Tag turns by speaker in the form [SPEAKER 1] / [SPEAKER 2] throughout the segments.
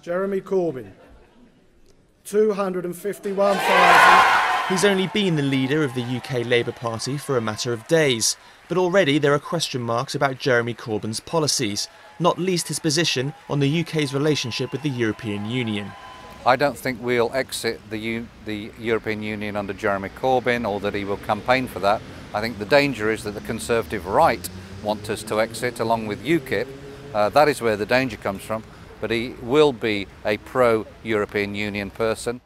[SPEAKER 1] Jeremy Corbyn, 251,000.
[SPEAKER 2] He's only been the leader of the UK Labour Party for a matter of days, but already there are question marks about Jeremy Corbyn's policies, not least his position on the UK's relationship with the European Union.
[SPEAKER 3] I don't think we'll exit the European Union under Jeremy Corbyn, or that he will campaign for that. I think the danger is that the Conservative right want us to exit along with UKIP. That is where the danger comes from, but he will be a pro-European Union person.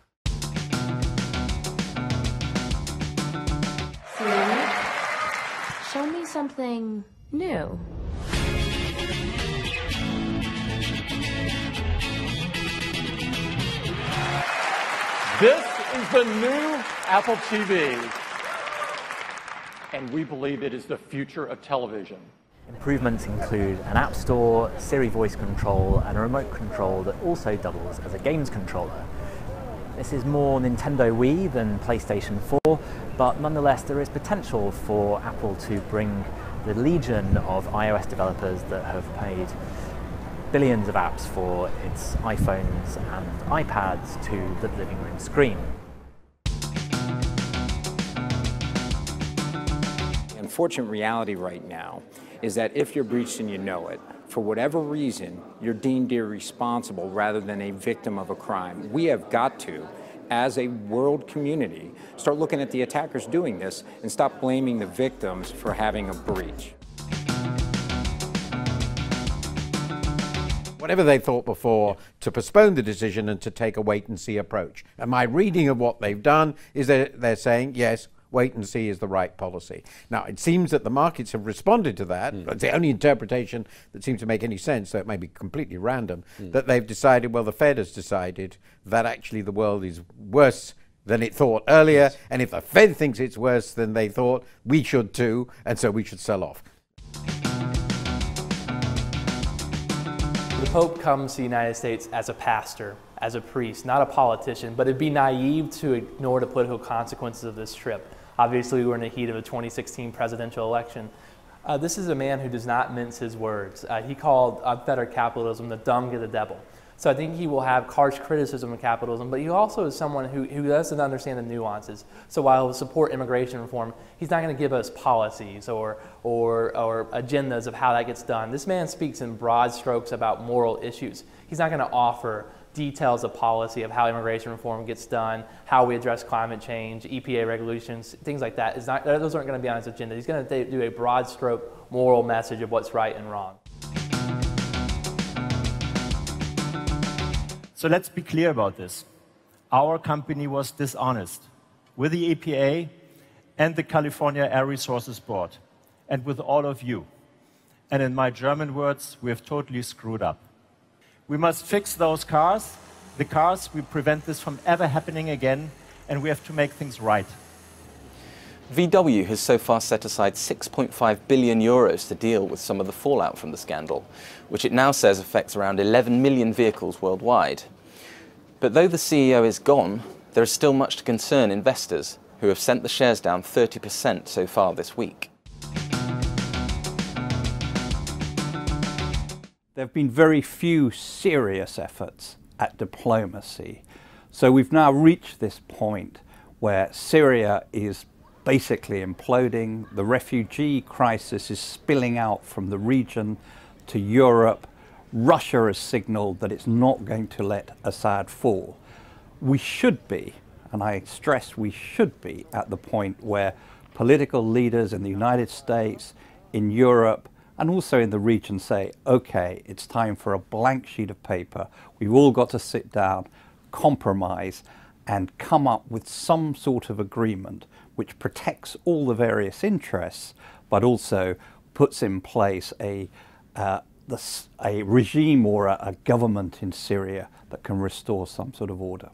[SPEAKER 4] Show me something new.
[SPEAKER 5] This is the new Apple TV, and we believe it is the future of television.
[SPEAKER 6] Improvements include an app store, Siri voice control, and a remote control that also doubles as a games controller. This is more Nintendo Wii than PlayStation 4, but nonetheless there is potential for Apple to bring the legion of iOS developers that have paid billions of apps for its iPhones and iPads to the living room screen.
[SPEAKER 7] The unfortunate reality right now is that if you're breached and you know it, for whatever reason, you're deemed irresponsible rather than a victim of a crime. We have got to, as a world community, start looking at the attackers doing this and stop blaming the victims for having a breach.
[SPEAKER 8] Whatever they thought before, to postpone the decision and to take a wait-and-see approach. And my reading of what they've done is that they're saying, yes, wait and see is the right policy. Now, it seems that the markets have responded to that. But it's the only interpretation that seems to make any sense, so it may be completely random, that they've decided, well, the Fed has decided that actually the world is worse than it thought earlier, and if the Fed thinks it's worse than they thought, we should too, and so we should sell off.
[SPEAKER 9] The Pope comes to the United States as a pastor, as a priest, not a politician, but it'd be naive to ignore the political consequences of this trip. Obviously, we were in the heat of the 2016 presidential election. This is a man who does not mince his words. He called unfettered capitalism the dung of the devil. So I think he will have harsh criticism of capitalism, but he also is someone who doesn't understand the nuances. So while he'll support immigration reform, he's not going to give us policies or agendas of how that gets done. This man speaks in broad strokes about moral issues. He's not going to offer details of policy of how immigration reform gets done, how we address climate change, EPA regulations, things like that. Those aren't going to be on his agenda. He's going to do a broad stroke moral message of what's right and wrong.
[SPEAKER 10] So let's be clear about this. Our company was dishonest with the EPA and the California Air Resources Board and with all of you. And in my German words, we have totally screwed up. We must fix those cars. The cars, we prevent this from ever happening again, and we have to make things right.
[SPEAKER 11] VW has so far set aside 6.5 billion euros to deal with some of the fallout from the scandal, which it now says affects around 11 million vehicles worldwide. But though the CEO is gone, there is still much to concern investors, who have sent the shares down 30% so far this week.
[SPEAKER 12] There have been very few serious efforts at diplomacy. So we've now reached this point where Syria is basically imploding, the refugee crisis is spilling out from the region to Europe. Russia has signaled that it's not going to let Assad fall. We should be, and I stress we should be, at the point where political leaders in the United States, in Europe, and also in the region say, okay, it's time for a blank sheet of paper. We've all got to sit down, compromise, and come up with some sort of agreement which protects all the various interests, but also puts in place a regime or a government in Syria that can restore some sort of order.